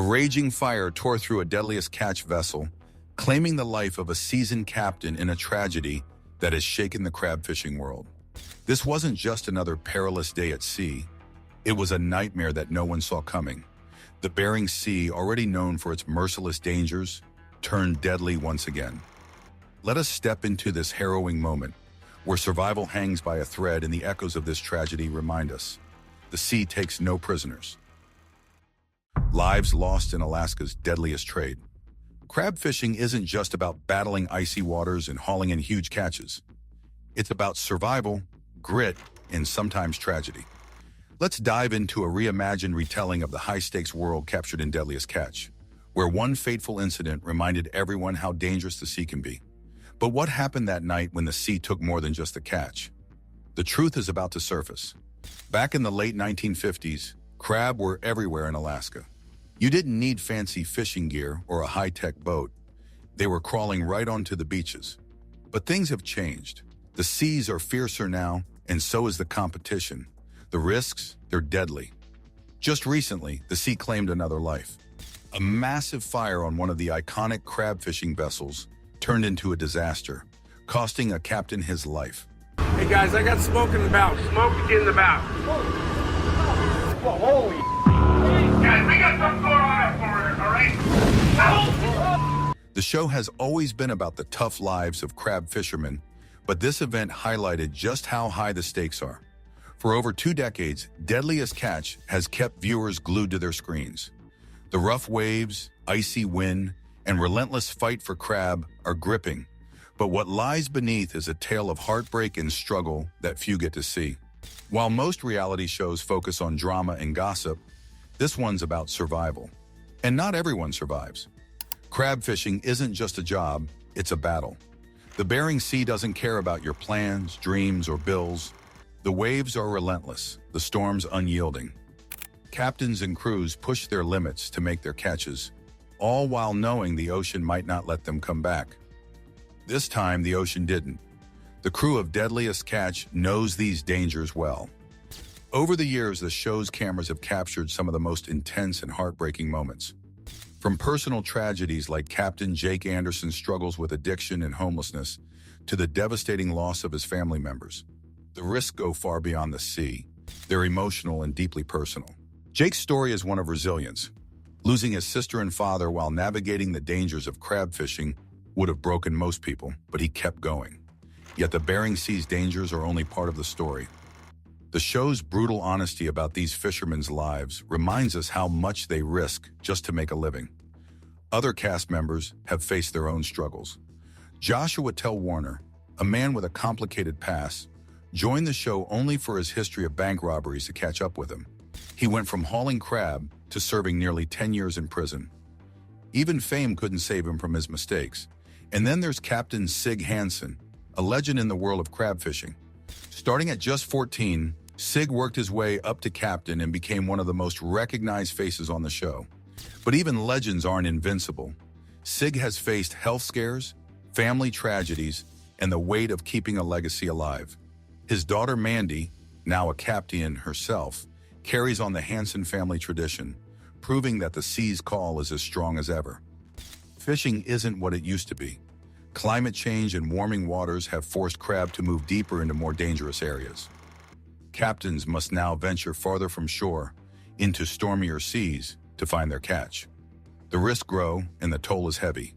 raging fire tore through a Deadliest Catch vessel, claiming the life of a seasoned captain in a tragedy that has shaken the crab fishing world. This wasn't just another perilous day at sea. It was a nightmare that no one saw coming. The Bering Sea, already known for its merciless dangers, turned deadly once again. Let us step into this harrowing moment, where survival hangs by a thread and the echoes of this tragedy remind us. The sea takes no prisoners. Lives lost in Alaska's deadliest trade. Crab fishing isn't just about battling icy waters and hauling in huge catches. It's about survival, grit, and sometimes tragedy. Let's dive into a reimagined retelling of the high-stakes world captured in Deadliest Catch, where one fateful incident reminded everyone how dangerous the sea can be. But what happened that night when the sea took more than just the catch? The truth is about to surface. Back in the late 1950s, crab were everywhere in Alaska. You didn't need fancy fishing gear or a high-tech boat. They were crawling right onto the beaches. But things have changed. The seas are fiercer now, and so is the competition. The risks, they're deadly. Just recently, the sea claimed another life. A massive fire on one of the iconic crab fishing vessels turned into a disaster, costing a captain his life. Hey guys, I got smoke in the bow. Smoke in the bow. Holy guys, we got something going on up all right? The show has always been about the tough lives of crab fishermen, but this event highlighted just how high the stakes are. For over 2 decades, Deadliest Catch has kept viewers glued to their screens. The rough waves, icy wind, and relentless fight for crab are gripping, but what lies beneath is a tale of heartbreak and struggle that few get to see. While most reality shows focus on drama and gossip, this one's about survival. And not everyone survives. Crab fishing isn't just a job, it's a battle. The Bering Sea doesn't care about your plans, dreams, or bills. The waves are relentless, the storms unyielding. Captains and crews push their limits to make their catches, all while knowing the ocean might not let them come back. This time, the ocean didn't. The crew of Deadliest Catch knows these dangers well. Over the years, the show's cameras have captured some of the most intense and heartbreaking moments. From personal tragedies like Captain Jake Anderson's struggles with addiction and homelessness, to the devastating loss of his family members. The risks go far beyond the sea. They're emotional and deeply personal. Jake's story is one of resilience. Losing his sister and father while navigating the dangers of crab fishing would have broken most people, but he kept going. Yet the Bering Sea's dangers are only part of the story. The show's brutal honesty about these fishermen's lives reminds us how much they risk just to make a living. Other cast members have faced their own struggles. Joshua Tell Warner, a man with a complicated past, joined the show only for his history of bank robberies to catch up with him. He went from hauling crab to serving nearly 10 years in prison. Even fame couldn't save him from his mistakes. And then there's Captain Sig Hansen, a legend in the world of crab fishing. Starting at just 14, Sig worked his way up to captain and became one of the most recognized faces on the show. But even legends aren't invincible. Sig has faced health scares, family tragedies, and the weight of keeping a legacy alive. His daughter Mandy, now a captain herself, carries on the Hansen family tradition, proving that the sea's call is as strong as ever. Fishing isn't what it used to be. Climate change and warming waters have forced crab to move deeper into more dangerous areas. Captains must now venture farther from shore, into stormier seas, to find their catch. The risks grow and the toll is heavy.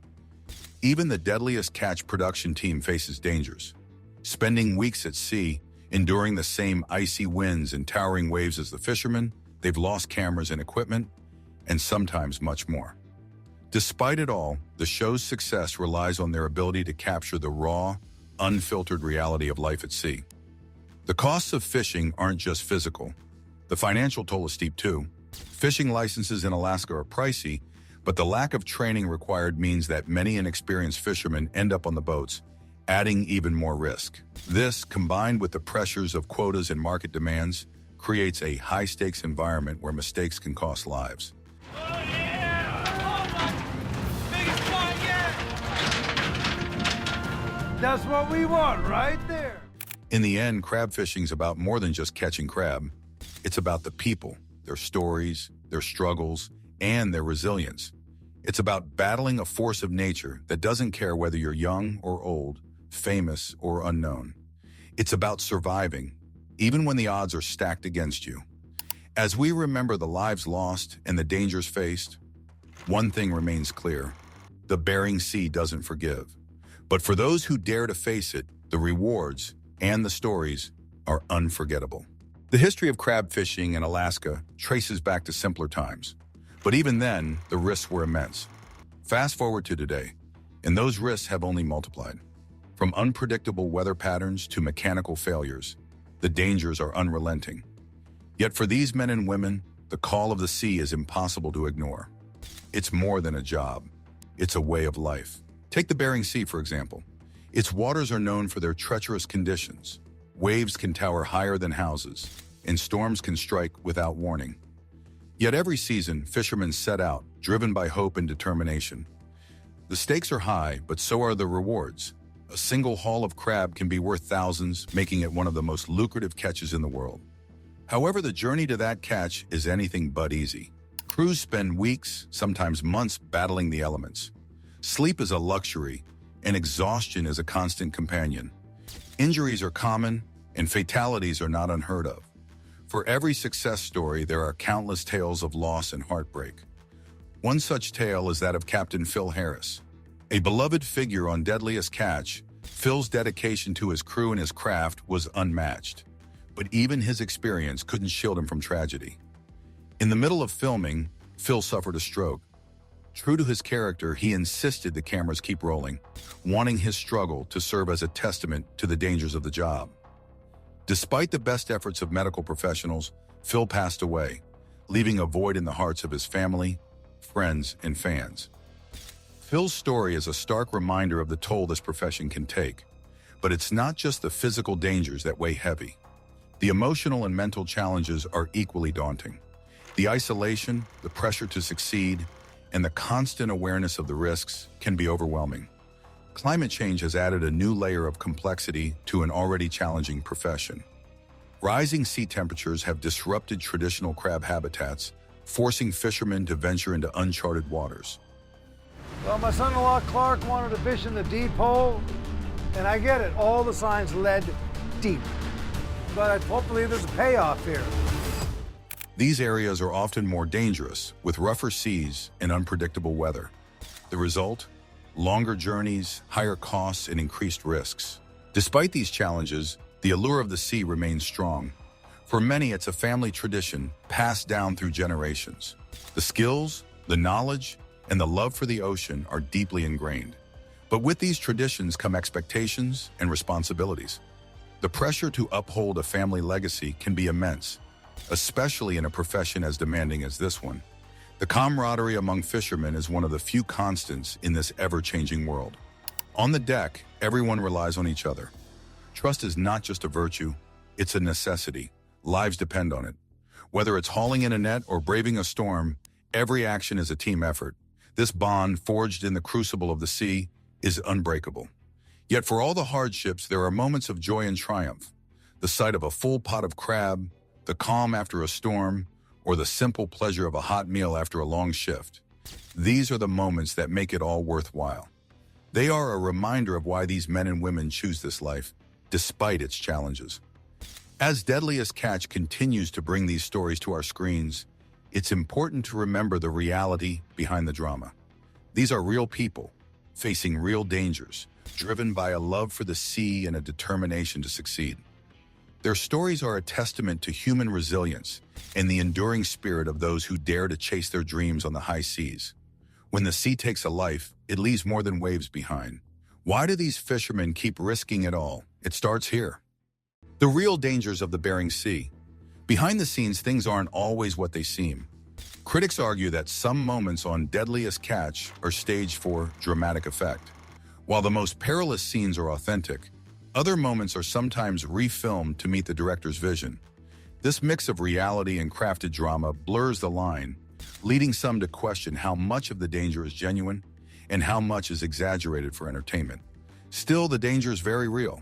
Even the Deadliest Catch production team faces dangers. Spending weeks at sea, enduring the same icy winds and towering waves as the fishermen, they've lost cameras and equipment, and sometimes much more. Despite it all, the show's success relies on their ability to capture the raw, unfiltered reality of life at sea. The costs of fishing aren't just physical. The financial toll is steep too. Fishing licenses in Alaska are pricey, but the lack of training required means that many inexperienced fishermen end up on the boats, adding even more risk. This, combined with the pressures of quotas and market demands, creates a high-stakes environment where mistakes can cost lives. Oh yeah! Oh my biggest one yet! That's what we want right there. In the end, crab fishing's about more than just catching crab. It's about the people, their stories, their struggles, and their resilience. It's about battling a force of nature that doesn't care whether you're young or old, famous or unknown. It's about surviving, even when the odds are stacked against you. As we remember the lives lost and the dangers faced, one thing remains clear: the Bering Sea doesn't forgive. But for those who dare to face it, the rewards and the stories are unforgettable. The history of crab fishing in Alaska traces back to simpler times. But even then, the risks were immense. Fast forward to today, and those risks have only multiplied. From unpredictable weather patterns to mechanical failures, the dangers are unrelenting. Yet for these men and women, the call of the sea is impossible to ignore. It's more than a job. It's a way of life. Take the Bering Sea, for example. Its waters are known for their treacherous conditions. Waves can tower higher than houses, and storms can strike without warning. Yet every season, fishermen set out, driven by hope and determination. The stakes are high, but so are the rewards. A single haul of crab can be worth thousands, making it one of the most lucrative catches in the world. However, the journey to that catch is anything but easy. Crews spend weeks, sometimes months, battling the elements. Sleep is a luxury, and exhaustion is a constant companion. Injuries are common, and fatalities are not unheard of. For every success story, there are countless tales of loss and heartbreak. One such tale is that of Captain Phil Harris. A beloved figure on Deadliest Catch, Phil's dedication to his crew and his craft was unmatched. But even his experience couldn't shield him from tragedy. In the middle of filming, Phil suffered a stroke. True to his character, he insisted the cameras keep rolling, wanting his struggle to serve as a testament to the dangers of the job. Despite the best efforts of medical professionals, Phil passed away, leaving a void in the hearts of his family, friends, and fans. Phil's story is a stark reminder of the toll this profession can take. But it's not just the physical dangers that weigh heavy. The emotional and mental challenges are equally daunting. The isolation, the pressure to succeed, and the constant awareness of the risks can be overwhelming. Climate change has added a new layer of complexity to an already challenging profession. Rising sea temperatures have disrupted traditional crab habitats, forcing fishermen to venture into uncharted waters. Well, my son-in-law Clark wanted to fish in the deep hole, and I get it, all the signs led deep. But hopefully there's a payoff here. These areas are often more dangerous, with rougher seas and unpredictable weather. The result? Longer journeys, higher costs, and increased risks. Despite these challenges, the allure of the sea remains strong. For many, it's a family tradition passed down through generations. The skills, the knowledge, and the love for the ocean are deeply ingrained. But with these traditions come expectations and responsibilities. The pressure to uphold a family legacy can be immense, especially in a profession as demanding as this one. The camaraderie among fishermen is one of the few constants in this ever-changing world. On the deck, everyone relies on each other. Trust is not just a virtue, it's a necessity. Lives depend on it. Whether it's hauling in a net or braving a storm, every action is a team effort. This bond, forged in the crucible of the sea, is unbreakable. Yet for all the hardships, there are moments of joy and triumph. The sight of a full pot of crab, the calm after a storm, or the simple pleasure of a hot meal after a long shift. These are the moments that make it all worthwhile. They are a reminder of why these men and women choose this life, despite its challenges. As Deadliest Catch continues to bring these stories to our screens, it's important to remember the reality behind the drama. These are real people, facing real dangers, driven by a love for the sea and a determination to succeed. Their stories are a testament to human resilience and the enduring spirit of those who dare to chase their dreams on the high seas. When the sea takes a life, it leaves more than waves behind. Why do these fishermen keep risking it all? It starts here. The real dangers of the Bering Sea. Behind the scenes, things aren't always what they seem. Critics argue that some moments on Deadliest Catch are staged for dramatic effect. While the most perilous scenes are authentic, other moments are sometimes refilmed to meet the director's vision. This mix of reality and crafted drama blurs the line, leading some to question how much of the danger is genuine and how much is exaggerated for entertainment. Still, the danger is very real.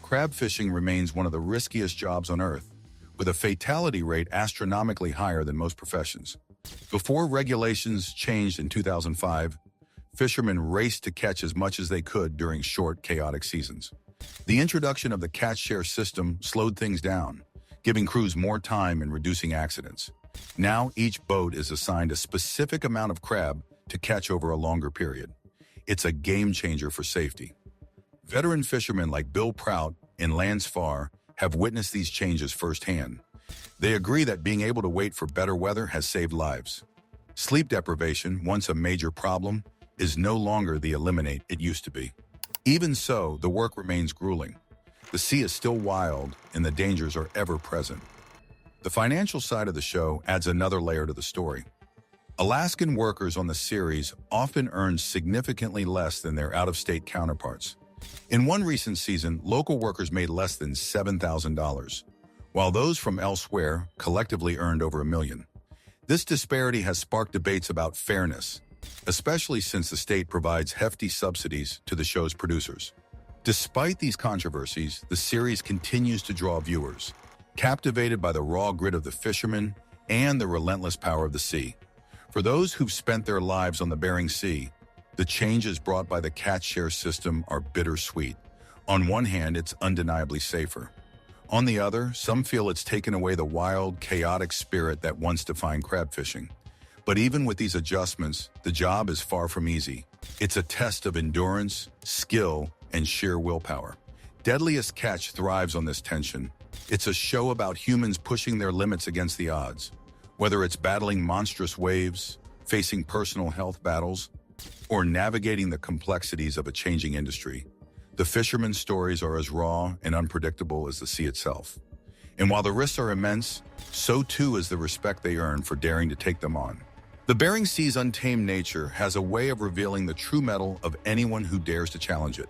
Crab fishing remains one of the riskiest jobs on Earth, with a fatality rate astronomically higher than most professions. Before regulations changed in 2005, fishermen raced to catch as much as they could during short, chaotic seasons. The introduction of the catch share system slowed things down, giving crews more time and reducing accidents. Now each boat is assigned a specific amount of crab to catch over a longer period. It's a game changer for safety. Veteran fishermen like Bill Prout and Lance Farr have witnessed these changes firsthand. They agree that being able to wait for better weather has saved lives. Sleep deprivation, once a major problem, is no longer the eliminate it used to be. Even so, the work remains grueling. The sea is still wild, and the dangers are ever present. The financial side of the show adds another layer to the story. Alaskan workers on the series often earn significantly less than their out-of-state counterparts. In one recent season, local workers made less than $7,000, while those from elsewhere collectively earned over $1 million. This disparity has sparked debates about fairness, especially since the state provides hefty subsidies to the show's producers. Despite these controversies, the series continues to draw viewers, captivated by the raw grit of the fishermen and the relentless power of the sea. For those who've spent their lives on the Bering Sea, the changes brought by the catch share system are bittersweet. On one hand, it's undeniably safer. On the other, some feel it's taken away the wild, chaotic spirit that once defined crab fishing. But even with these adjustments, the job is far from easy. It's a test of endurance, skill, and sheer willpower. Deadliest Catch thrives on this tension. It's a show about humans pushing their limits against the odds. Whether it's battling monstrous waves, facing personal health battles, or navigating the complexities of a changing industry, the fishermen's stories are as raw and unpredictable as the sea itself. And while the risks are immense, so too is the respect they earn for daring to take them on. The Bering Sea's untamed nature has a way of revealing the true mettle of anyone who dares to challenge it.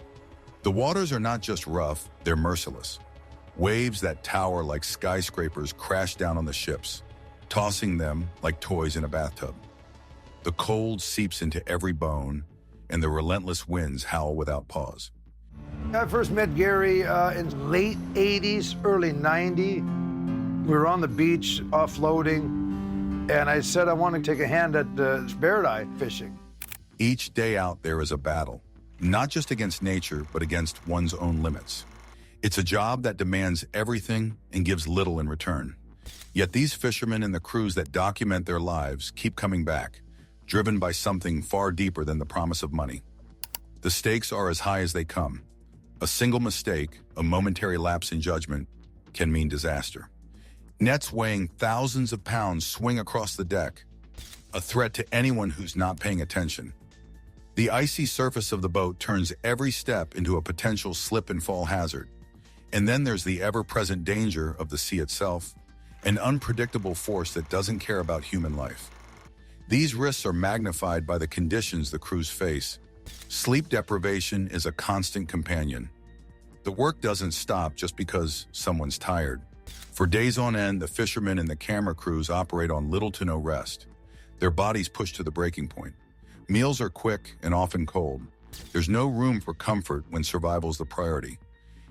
The waters are not just rough, they're merciless. Waves that tower like skyscrapers crash down on the ships, tossing them like toys in a bathtub. The cold seeps into every bone, and the relentless winds howl without pause. I first met Gary in late 80s, early 90. We were on the beach offloading, and I said I want to take a hand at bear eye fishing. Each day out there is a battle, not just against nature, but against one's own limits. It's a job that demands everything and gives little in return. Yet these fishermen and the crews that document their lives keep coming back, driven by something far deeper than the promise of money. The stakes are as high as they come. A single mistake, a momentary lapse in judgment, can mean disaster. Nets weighing thousands of pounds swing across the deck, a threat to anyone who's not paying attention. The icy surface of the boat turns every step into a potential slip and fall hazard. And then there's the ever-present danger of the sea itself, an unpredictable force that doesn't care about human life. These risks are magnified by the conditions the crews face. Sleep deprivation is a constant companion. The work doesn't stop just because someone's tired. For days on end, the fishermen and the camera crews operate on little to no rest. Their bodies push to the breaking point. Meals are quick and often cold. There's no room for comfort when survival's the priority.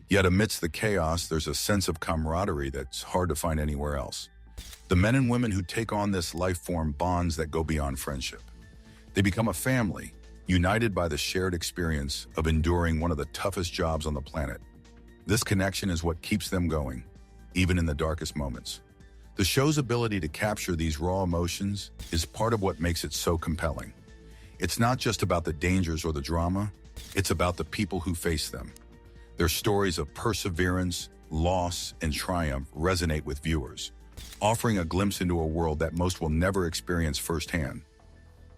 Yet amidst the chaos, there's a sense of camaraderie that's hard to find anywhere else. The men and women who take on this life form bonds that go beyond friendship. They become a family, united by the shared experience of enduring one of the toughest jobs on the planet. This connection is what keeps them going, even in the darkest moments. The show's ability to capture these raw emotions is part of what makes it so compelling. It's not just about the dangers or the drama, it's about the people who face them. Their stories of perseverance, loss, and triumph resonate with viewers, offering a glimpse into a world that most will never experience firsthand.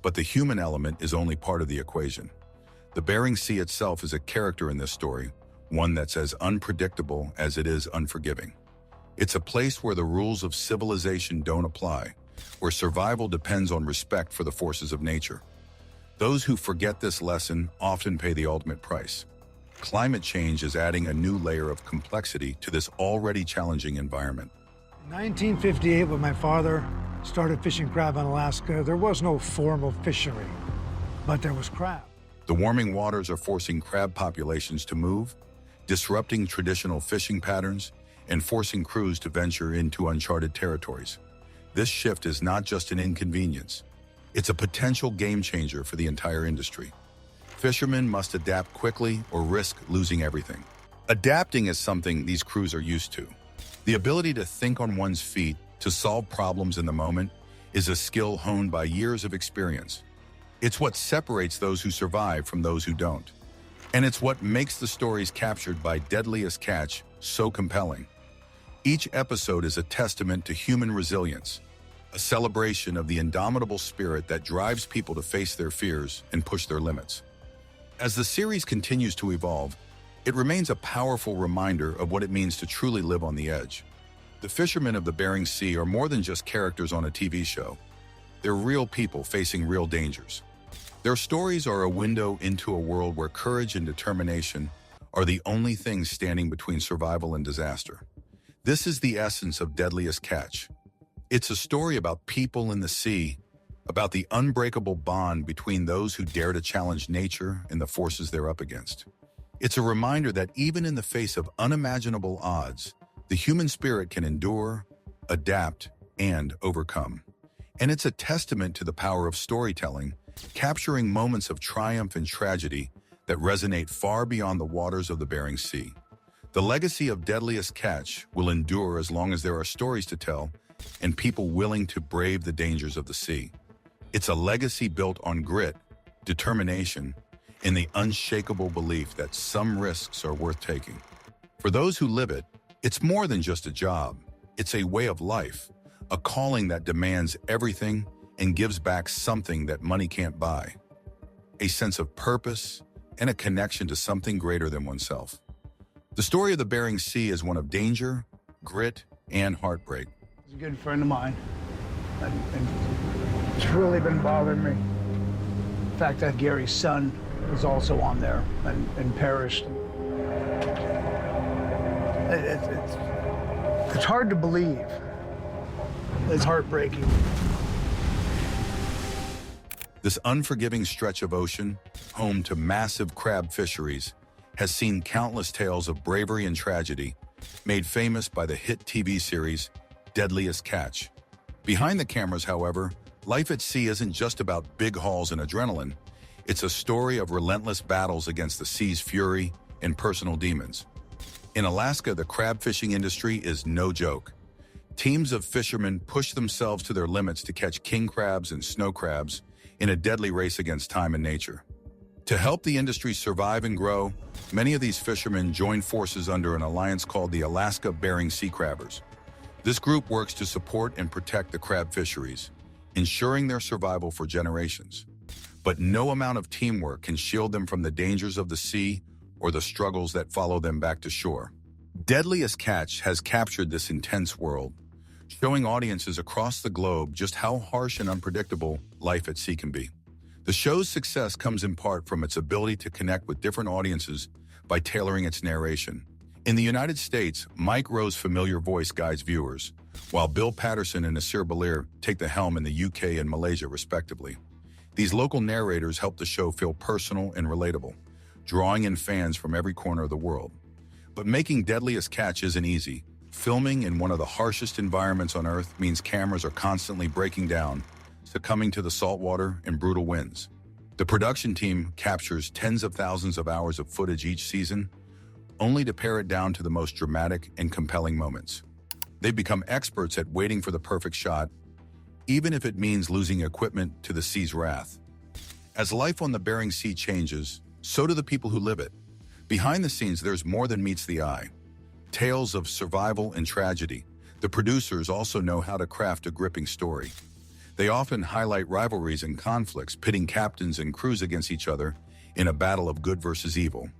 But the human element is only part of the equation. The Bering Sea itself is a character in this story, one that's as unpredictable as it is unforgiving. It's a place where the rules of civilization don't apply, where survival depends on respect for the forces of nature. Those who forget this lesson often pay the ultimate price. Climate change is adding a new layer of complexity to this already challenging environment. In 1958, when my father started fishing crab in Alaska, there was no formal fishery, but there was crab. The warming waters are forcing crab populations to move, disrupting traditional fishing patterns, and forcing crews to venture into uncharted territories. This shift is not just an inconvenience. It's a potential game changer for the entire industry. Fishermen must adapt quickly or risk losing everything. Adapting is something these crews are used to. The ability to think on one's feet, to solve problems in the moment, is a skill honed by years of experience. It's what separates those who survive from those who don't. And it's what makes the stories captured by Deadliest Catch so compelling. Each episode is a testament to human resilience, a celebration of the indomitable spirit that drives people to face their fears and push their limits. As the series continues to evolve, it remains a powerful reminder of what it means to truly live on the edge. The fishermen of the Bering Sea are more than just characters on a TV show. They're real people facing real dangers. Their stories are a window into a world where courage and determination are the only things standing between survival and disaster. This is the essence of Deadliest Catch. It's a story about people in the sea, about the unbreakable bond between those who dare to challenge nature and the forces they're up against. It's a reminder that even in the face of unimaginable odds, the human spirit can endure, adapt, and overcome. And it's a testament to the power of storytelling, capturing moments of triumph and tragedy that resonate far beyond the waters of the Bering Sea. The legacy of Deadliest Catch will endure as long as there are stories to tell and people willing to brave the dangers of the sea. It's a legacy built on grit, determination, and the unshakable belief that some risks are worth taking. For those who live it, it's more than just a job. It's a way of life, a calling that demands everything and gives back something that money can't buy. A sense of purpose and a connection to something greater than oneself. The story of the Bering Sea is one of danger, grit, and heartbreak. He's a good friend of mine, and it's really been bothering me. The fact that Gary's son was also on there and perished. It's hard to believe. It's heartbreaking. This unforgiving stretch of ocean, home to massive crab fisheries, has seen countless tales of bravery and tragedy, made famous by the hit TV series Deadliest Catch. Behind the cameras, however, life at sea isn't just about big hauls and adrenaline. It's a story of relentless battles against the sea's fury and personal demons. In Alaska, the crab fishing industry is no joke. Teams of fishermen push themselves to their limits to catch king crabs and snow crabs in a deadly race against time and nature. To help the industry survive and grow, many of these fishermen join forces under an alliance called the Alaska Bering Sea Crabbers. This group works to support and protect the crab fisheries, ensuring their survival for generations. But no amount of teamwork can shield them from the dangers of the sea or the struggles that follow them back to shore. Deadliest Catch has captured this intense world, showing audiences across the globe just how harsh and unpredictable life at sea can be. The show's success comes in part from its ability to connect with different audiences by tailoring its narration. In the United States, Mike Rowe's familiar voice guides viewers, while Bill Patterson and Nasir Balir take the helm in the UK and Malaysia, respectively. These local narrators help the show feel personal and relatable, drawing in fans from every corner of the world. But making Deadliest Catch isn't easy. Filming in one of the harshest environments on Earth means cameras are constantly breaking down, succumbing to the saltwater and brutal winds. The production team captures tens of thousands of hours of footage each season, only to pare it down to the most dramatic and compelling moments. They've become experts at waiting for the perfect shot, even if it means losing equipment to the sea's wrath. As life on the Bering Sea changes, so do the people who live it. Behind the scenes, there's more than meets the eye. Tales of survival and tragedy. The producers also know how to craft a gripping story. They often highlight rivalries and conflicts, pitting captains and crews against each other in a battle of good versus evil.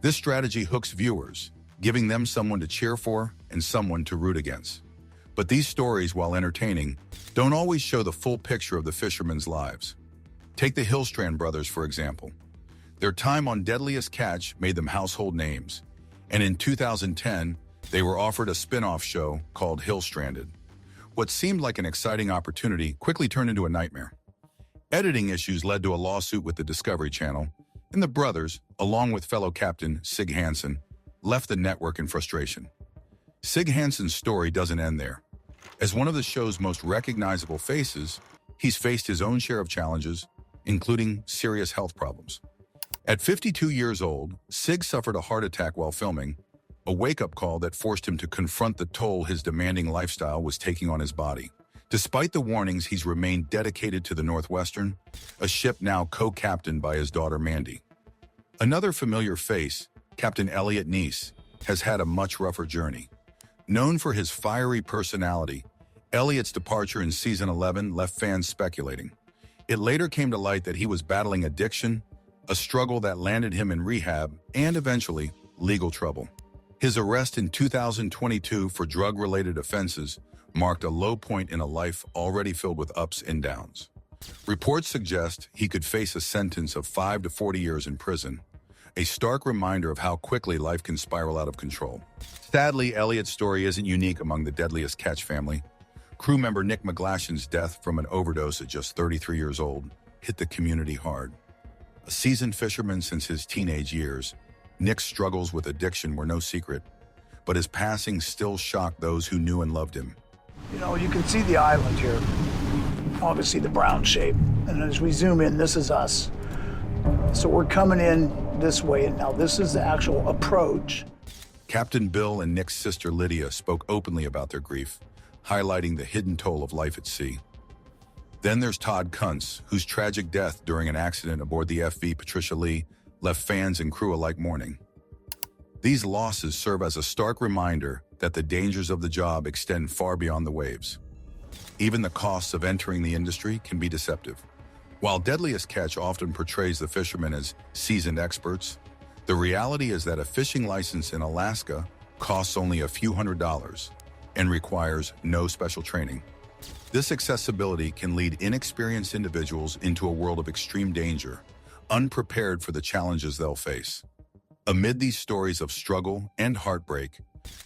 This strategy hooks viewers, giving them someone to cheer for and someone to root against. But these stories, while entertaining, don't always show the full picture of the fishermen's lives. Take the Hillstrand brothers, for example. Their time on Deadliest Catch made them household names, and in 2010, they were offered a spin-off show called Hillstranded. What seemed like an exciting opportunity quickly turned into a nightmare. Editing issues led to a lawsuit with the Discovery Channel, and the brothers, along with fellow captain Sig Hansen, left the network in frustration. Sig Hansen's story doesn't end there. As one of the show's most recognizable faces, he's faced his own share of challenges, including serious health problems. At 52 years old, Sig suffered a heart attack while filming, a wake-up call that forced him to confront the toll his demanding lifestyle was taking on his body. Despite the warnings, he's remained dedicated to the Northwestern, a ship now co-captained by his daughter Mandy. Another familiar face, Captain Elliot Neese, has had a much rougher journey. Known for his fiery personality, Elliot's departure in season 11 left fans speculating. It later came to light that he was battling addiction, a struggle that landed him in rehab and eventually legal trouble. His arrest in 2022 for drug-related offenses marked a low point in a life already filled with ups and downs. Reports suggest he could face a sentence of 5 to 40 years in prison, a stark reminder of how quickly life can spiral out of control. Sadly, Elliot's story isn't unique among the Deadliest Catch family. Crew member Nick McGlashan's death from an overdose at just 33 years old hit the community hard. A seasoned fisherman since his teenage years, Nick's struggles with addiction were no secret, but his passing still shocked those who knew and loved him. You know, you can see the island here. Obviously the brown shape. And as we zoom in, this is us. So we're coming in this way, and now this is the actual approach. Captain Bill and Nick's sister Lydia spoke openly about their grief, highlighting the hidden toll of life at sea. Then there's Todd Kuntz, whose tragic death during an accident aboard the FV Patricia Lee left fans and crew alike mourning. These losses serve as a stark reminder that the dangers of the job extend far beyond the waves. Even the costs of entering the industry can be deceptive. While Deadliest Catch often portrays the fishermen as seasoned experts, the reality is that a fishing license in Alaska costs only a few $100s and requires no special training. This accessibility can lead inexperienced individuals into a world of extreme danger, unprepared for the challenges they'll face. Amid these stories of struggle and heartbreak,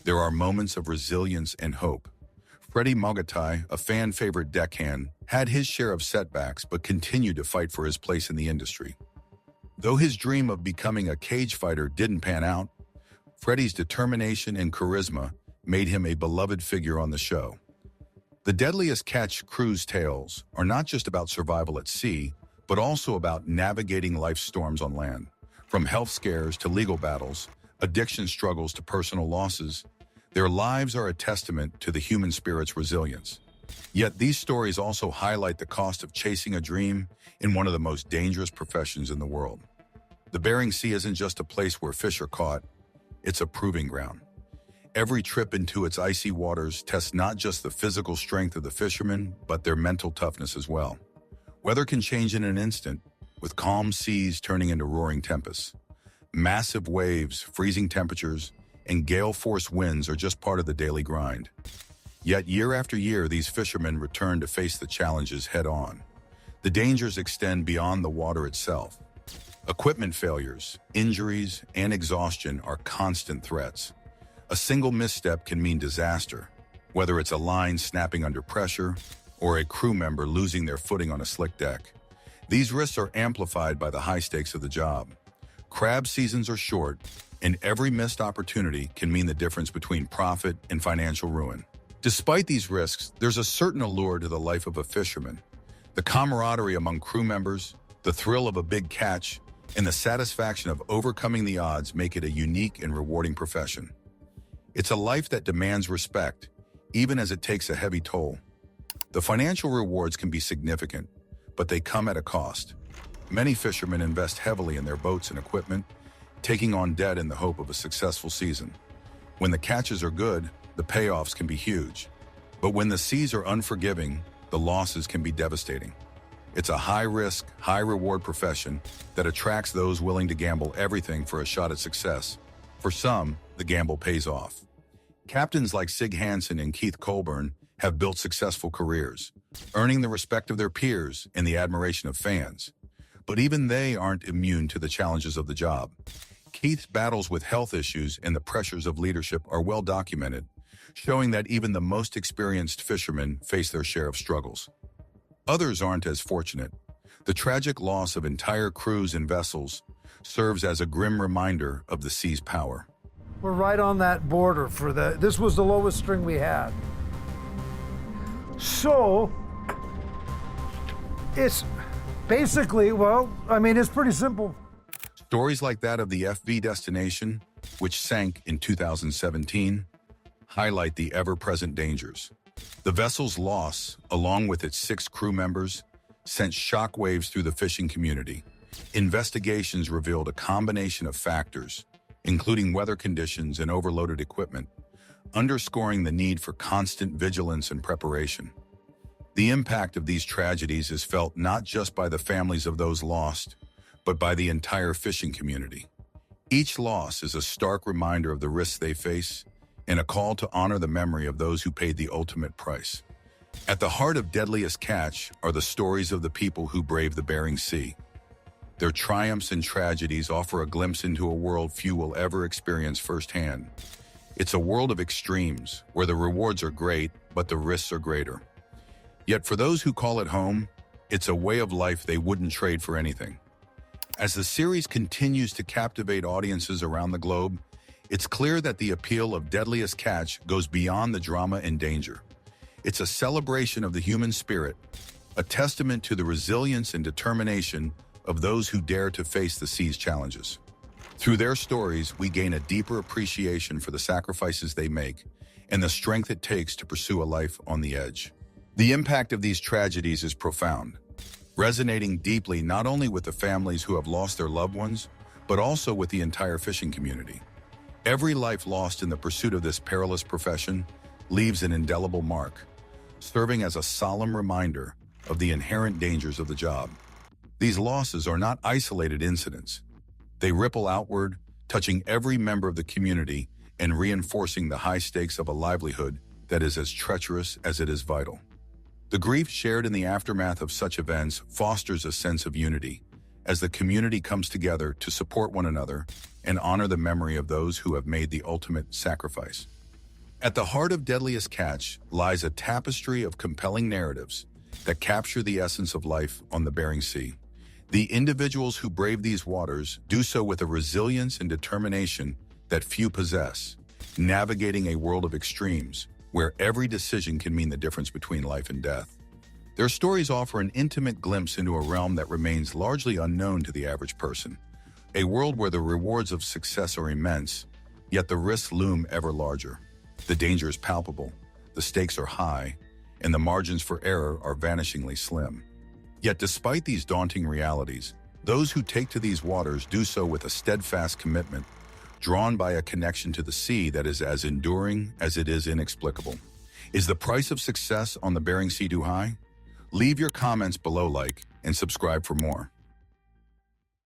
there are moments of resilience and hope. Freddie Mogatai, a fan-favorite deckhand, had his share of setbacks but continued to fight for his place in the industry. Though his dream of becoming a cage fighter didn't pan out, Freddie's determination and charisma made him a beloved figure on the show. The Deadliest Catch cruise tales are not just about survival at sea, but also about navigating life's storms on land. From health scares to legal battles, addiction struggles to personal losses, their lives are a testament to the human spirit's resilience. Yet these stories also highlight the cost of chasing a dream in one of the most dangerous professions in the world. The Bering Sea isn't just a place where fish are caught, it's a proving ground. Every trip into its icy waters tests not just the physical strength of the fishermen, but their mental toughness as well. Weather can change in an instant, with calm seas turning into roaring tempests. Massive waves, freezing temperatures, and gale-force winds are just part of the daily grind. Yet year after year, these fishermen return to face the challenges head-on. The dangers extend beyond the water itself. Equipment failures, injuries, and exhaustion are constant threats. A single misstep can mean disaster, whether it's a line snapping under pressure or a crew member losing their footing on a slick deck. These risks are amplified by the high stakes of the job. Crab seasons are short, and every missed opportunity can mean the difference between profit and financial ruin. Despite these risks, there's a certain allure to the life of a fisherman. The camaraderie among crew members, the thrill of a big catch, and the satisfaction of overcoming the odds make it a unique and rewarding profession. It's a life that demands respect, even as it takes a heavy toll. The financial rewards can be significant, but they come at a cost. Many fishermen invest heavily in their boats and equipment, taking on debt in the hope of a successful season. When the catches are good, the payoffs can be huge. But when the seas are unforgiving, the losses can be devastating. It's a high-risk, high-reward profession that attracts those willing to gamble everything for a shot at success. For some, the gamble pays off. Captains like Sig Hansen and Keith Colburn have built successful careers, earning the respect of their peers and the admiration of fans. But even they aren't immune to the challenges of the job. Keith's battles with health issues and the pressures of leadership are well documented, showing that even the most experienced fishermen face their share of struggles. Others aren't as fortunate. The tragic loss of entire crews and vessels serves as a grim reminder of the sea's power. We're right on that border this was the lowest string we had. So, it's basically, well, I mean, it's pretty simple. Stories like that of the FV Destination, which sank in 2017, highlight the ever-present dangers. The vessel's loss, along with its 6 crew members, sent shockwaves through the fishing community. Investigations revealed a combination of factors, including weather conditions and overloaded equipment, underscoring the need for constant vigilance and preparation. The impact of these tragedies is felt not just by the families of those lost, but by the entire fishing community. Each loss is a stark reminder of the risks they face and a call to honor the memory of those who paid the ultimate price. At the heart of Deadliest Catch are the stories of the people who braved the Bering Sea. Their triumphs and tragedies offer a glimpse into a world few will ever experience firsthand. It's a world of extremes, where the rewards are great, but the risks are greater. Yet for those who call it home, it's a way of life they wouldn't trade for anything. As the series continues to captivate audiences around the globe, it's clear that the appeal of Deadliest Catch goes beyond the drama and danger. It's a celebration of the human spirit, a testament to the resilience and determination of those who dare to face the sea's challenges. Through their stories, we gain a deeper appreciation for the sacrifices they make and the strength it takes to pursue a life on the edge. The impact of these tragedies is profound, resonating deeply not only with the families who have lost their loved ones, but also with the entire fishing community. Every life lost in the pursuit of this perilous profession leaves an indelible mark, serving as a solemn reminder of the inherent dangers of the job. These losses are not isolated incidents. They ripple outward, touching every member of the community and reinforcing the high stakes of a livelihood that is as treacherous as it is vital. The grief shared in the aftermath of such events fosters a sense of unity, as the community comes together to support one another and honor the memory of those who have made the ultimate sacrifice. At the heart of Deadliest Catch lies a tapestry of compelling narratives that capture the essence of life on the Bering Sea. The individuals who brave these waters do so with a resilience and determination that few possess, navigating a world of extremes where every decision can mean the difference between life and death. Their stories offer an intimate glimpse into a realm that remains largely unknown to the average person, a world where the rewards of success are immense, yet the risks loom ever larger. The danger is palpable, the stakes are high, and the margins for error are vanishingly slim. Yet despite these daunting realities, those who take to these waters do so with a steadfast commitment, drawn by a connection to the sea that is as enduring as it is inexplicable. Is the price of success on the Bering Sea too high? Leave your comments below, like, and subscribe for more.